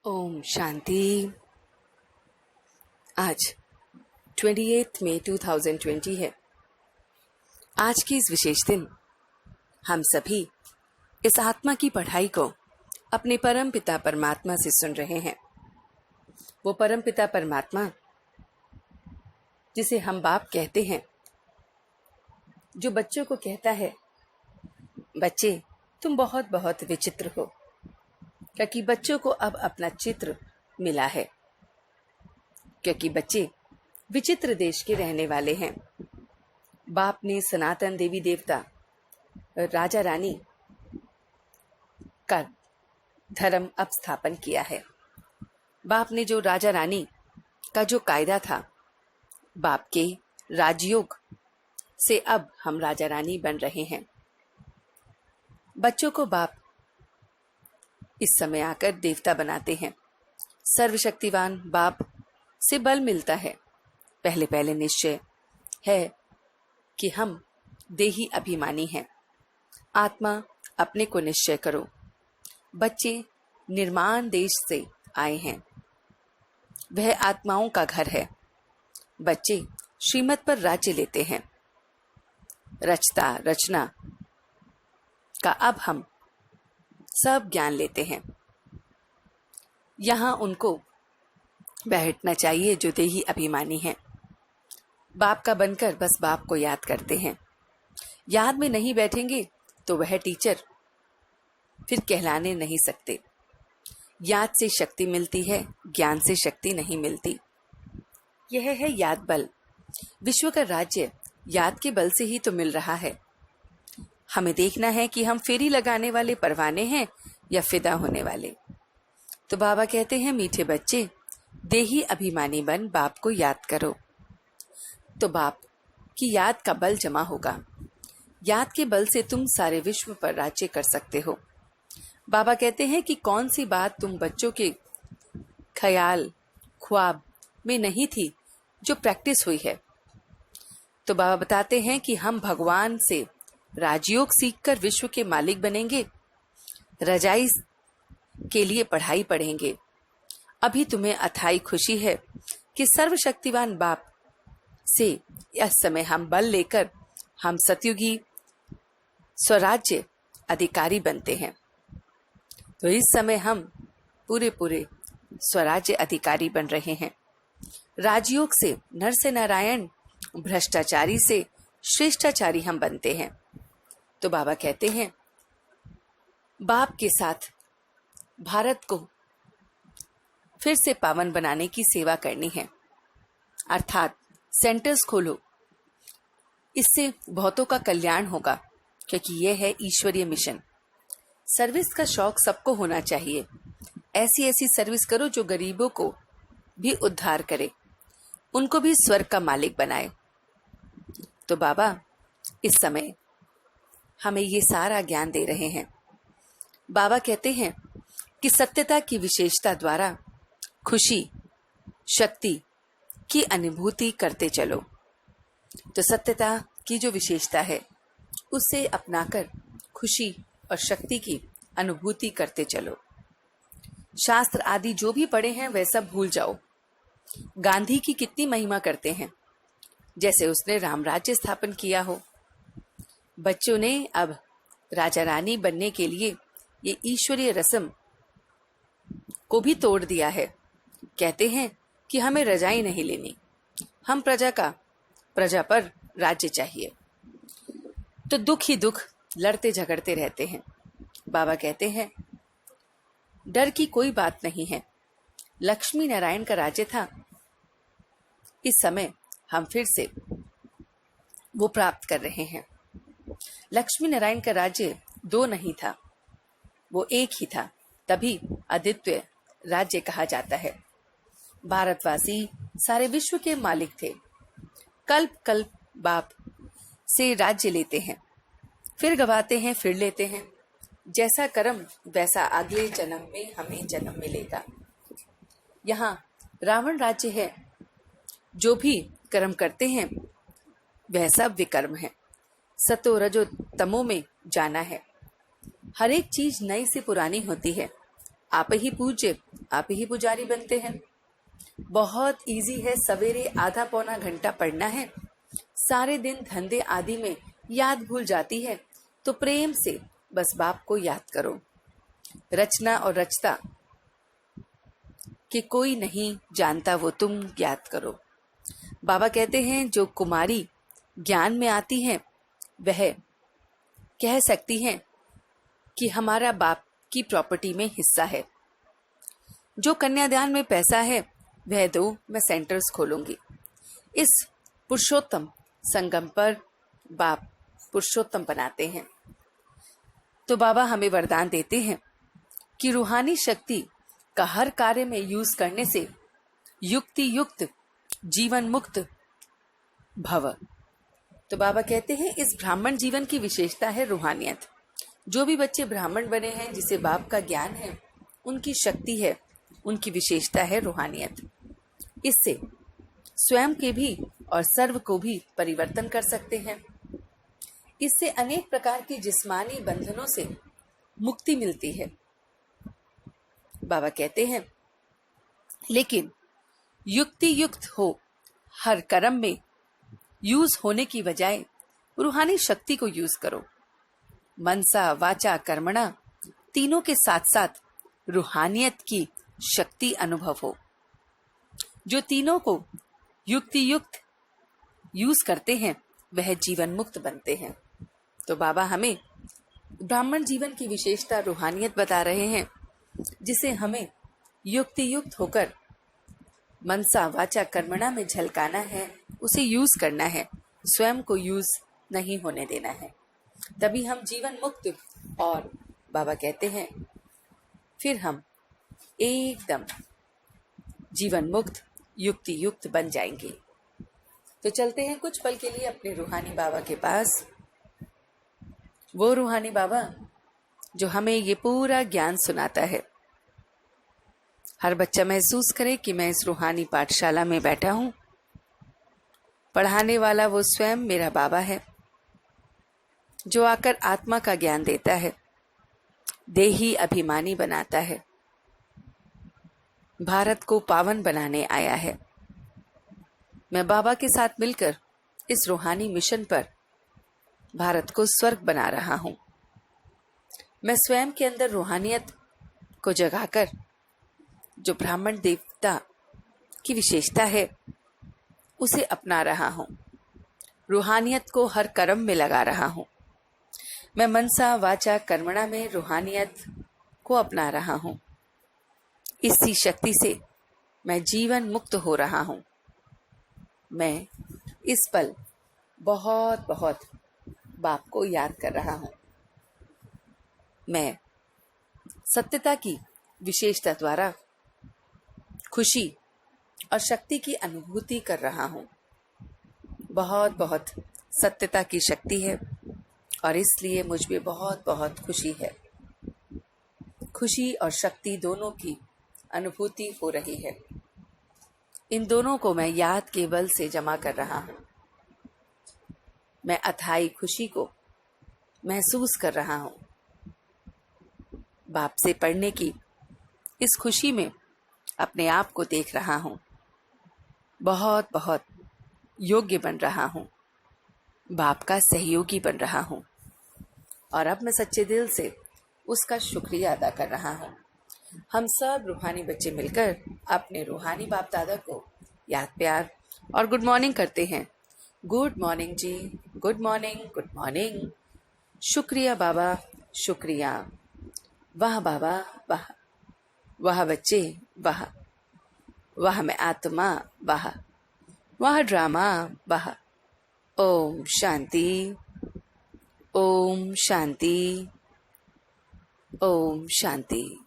ओम शांति। आज 28 मई 2020 है। आज की इस विशेष दिन हम सभी इस आत्मा की पढ़ाई को अपने परम पिता परमात्मा से सुन रहे हैं। वो परम पिता परमात्मा जिसे हम बाप कहते हैं, जो बच्चों को कहता है, बच्चे तुम बहुत बहुत विचित्र हो, क्योंकि बच्चों को अब अपना चित्र मिला है, क्योंकि बच्चे विचित्र देश के रहने वाले हैं। बाप ने सनातन देवी देवता राजा रानी का धर्म अब स्थापन किया है। बाप ने जो राजा रानी का जो कायदा था, बाप के राजयोग से अब हम राजा रानी बन रहे हैं। बच्चों को बाप इस समय आकर देवता बनाते हैं। सर्वशक्तिवान बाप से बल मिलता है। पहले पहले निश्चय है कि हम देही अभिमानी हैं। आत्मा अपने को निश्चय करो। बच्चे निर्माण देश से आए हैं, वह आत्माओं का घर है। बच्चे श्रीमत पर राज्य लेते हैं। रचता रचना का अब हम सब ज्ञान लेते हैं। यहाँ उनको बैठना चाहिए जो देही अभिमानी हैं। बाप का बनकर बस बाप को याद करते हैं। याद में नहीं बैठेंगे तो वह टीचर फिर कहलाने नहीं सकते। याद से शक्ति मिलती है, ज्ञान से शक्ति नहीं मिलती। यह है याद बल। विश्व का राज्य याद के बल से ही तो मिल रहा है। हमें देखना है कि हम फेरी लगाने वाले परवाने हैं या फिदा होने वाले। तो बाबा कहते हैं, मीठे बच्चे देही अभिमानी बन बाप को याद करो, तो बाप की याद का बल जमा होगा। याद के बल से तुम सारे विश्व पर राज्य कर सकते हो। बाबा कहते हैं कि कौन सी बात तुम बच्चों के ख्याल ख्वाब में नहीं थी जो प्रैक्टिस हुई है। तो बाबा बताते हैं कि हम भगवान से राजयोग सीखकर विश्व के मालिक बनेंगे। रजाई के लिए पढ़ाई पढ़ेंगे। अभी तुम्हें अथाई खुशी है कि सर्वशक्तिवान बाप से इस समय हम बल लेकर हम सतयुगी स्वराज्य अधिकारी बनते हैं। तो इस समय हम पूरे स्वराज्य अधिकारी बन रहे हैं। राजयोग से नर से नारायण, भ्रष्टाचारी से श्रेष्ठाचारी हम बनते हैं। तो बाबा कहते हैं, बाप के साथ भारत को फिर से पावन बनाने की सेवा करनी है, अर्थात सेंटर्स खोलो। इससे बहुतों का कल्याण होगा, क्योंकि यह है ईश्वरीय मिशन। सर्विस का शौक सबको होना चाहिए। ऐसी ऐसी सर्विस करो जो गरीबों को भी उद्धार करे, उनको भी स्वर्ग का मालिक बनाए। तो बाबा इस समय हमें ये सारा ज्ञान दे रहे हैं। बाबा कहते हैं कि सत्यता की विशेषता द्वारा खुशी शक्ति की अनुभूति करते चलो। तो सत्यता की जो विशेषता है उसे अपनाकर खुशी और शक्ति की अनुभूति करते चलो। शास्त्र आदि जो भी पढ़े हैं वह सब भूल जाओ। गांधी की कितनी महिमा करते हैं, जैसे उसने रामराज्य स्थापन किया हो। बच्चों ने अब राजा रानी बनने के लिए ये ईश्वरीय रस्म को भी तोड़ दिया है। कहते हैं कि हमें रजाई नहीं लेनी, हम प्रजा पर राज्य चाहिए। तो दुख ही दुख लड़ते झगड़ते रहते हैं। बाबा कहते हैं, डर की कोई बात नहीं है। लक्ष्मी नारायण का राज्य था, इस समय हम फिर से वो प्राप्त कर रहे हैं। लक्ष्मी नारायण का राज्य दो नहीं था, वो एक ही था, तभी अद्वितीय राज्य कहा जाता है। भारतवासी सारे विश्व के मालिक थे। कल्प कल्प बाप से राज्य लेते हैं, फिर गवाते हैं, फिर लेते हैं। जैसा कर्म वैसा अगले जन्म में हमें जन्म मिलेगा। यहाँ रावण राज्य है। जो भी कर्म करते हैं वह सब विकर्म है। सतो रजो तमो में जाना है। हर एक चीज नई से पुरानी होती है। आप ही पूज्य, आप ही पुजारी बनते हैं। बहुत इजी है, सवेरे आधा पौना घंटा पढ़ना है। सारे दिन धंधे आदि में याद भूल जाती है, तो प्रेम से बस बाप को याद करो। रचना और रचता कि कोई नहीं जानता वो तुम याद करो। बाबा कहते हैं जो कुमारी ज्ञान में आती है वह कह सकती है कि हमारा बाप की प्रॉपर्टी में हिस्सा है। जो कन्यादान में पैसा है वह दो, मैं सेंटर्स खोलूंगी। इस पुरुषोत्तम संगम पर बाप पुरुषोत्तम बनाते हैं। तो बाबा हमें वरदान देते हैं कि रूहानी शक्ति का हर कार्य में यूज करने से युक्ति युक्त जीवन मुक्त भव। तो बाबा कहते हैं इस ब्राह्मण जीवन की विशेषता है रूहानियत। जो भी बच्चे ब्राह्मण बने हैं, जिसे बाप का ज्ञान है, उनकी शक्ति है, उनकी विशेषता है रूहानियत। इससे स्वयं के भी और सर्व को भी परिवर्तन कर सकते हैं। इससे अनेक प्रकार के जिस्मानी बंधनों से मुक्ति मिलती है। बाबा कहते हैं लेकिन युक्ति युक्त हो, हर कर्म में यूज होने की बजाय रूहानी शक्ति को यूज करो। मनसा वाचा कर्मणा तीनों के साथ साथ रूहानियत की शक्ति अनुभव हो। जो तीनों को युक्ति युक्त यूज करते हैं वह जीवन मुक्त बनते हैं। तो बाबा हमें ब्राह्मण जीवन की विशेषता रूहानियत बता रहे हैं, जिसे हमें युक्ति युक्त होकर मनसा वाचा कर्मणा में झलकाना है, उसे यूज करना है, स्वयं को यूज नहीं होने देना है। तभी हम जीवन मुक्त और बाबा कहते हैं फिर हम एकदम जीवन मुक्त युक्ति युक्त बन जाएंगे। तो चलते हैं कुछ पल के लिए अपने रूहानी बाबा के पास। वो रूहानी बाबा जो हमें ये पूरा ज्ञान सुनाता है। हर बच्चा महसूस करे कि मैं इस रूहानी पाठशाला में बैठा हूं। पढ़ाने वाला वो स्वयं मेरा बाबा है, जो आकर आत्मा का ज्ञान देता है, देही अभिमानी बनाता है, भारत को पावन बनाने आया है। मैं बाबा के साथ मिलकर इस रूहानी मिशन पर भारत को स्वर्ग बना रहा हूं। मैं स्वयं के अंदर रूहानियत को जगाकर जो ब्राह्मण देवता की विशेषता है उसे अपना रहा हूं। रूहानियत को हर कर्म में लगा रहा हूं। मैं मनसा वाचा कर्मणा में रूहानियत को अपना रहा हूं। इसी शक्ति से मैं जीवन मुक्त हो रहा हूं। मैं इस पल बहुत बहुत बाप को याद कर रहा हूं। मैं सत्यता की विशेषता द्वारा खुशी और शक्ति की अनुभूति कर रहा हूं। बहुत बहुत सत्यता की शक्ति है और इसलिए मुझ में बहुत बहुत खुशी है। खुशी और शक्ति दोनों की अनुभूति हो रही है। इन दोनों को मैं याद के बल से जमा कर रहा हूं। मैं अथाई खुशी को महसूस कर रहा हूं। बाप से पढ़ने की इस खुशी में अपने आप को देख रहा हूं। बहुत बहुत योग्य बन रहा हूं। बाप का सहयोगी बन रहा हूं और अब मैं सच्चे दिल से उसका शुक्रिया अदा कर रहा हूं। हम सब रूहानी बच्चे मिलकर अपने रूहानी बाप दादा को याद प्यार और गुड मॉर्निंग करते हैं। गुड मॉर्निंग जी, गुड मॉर्निंग, गुड मॉर्निंग। शुक्रिया बाबा, शुक्रिया। वाह बाबा, वाह। वाह बच्चे, वाह। वाह मैं आत्मा, वाह। वाह ड्रामा, वाह। ओम शांति, ओम शांति, ओम शांति।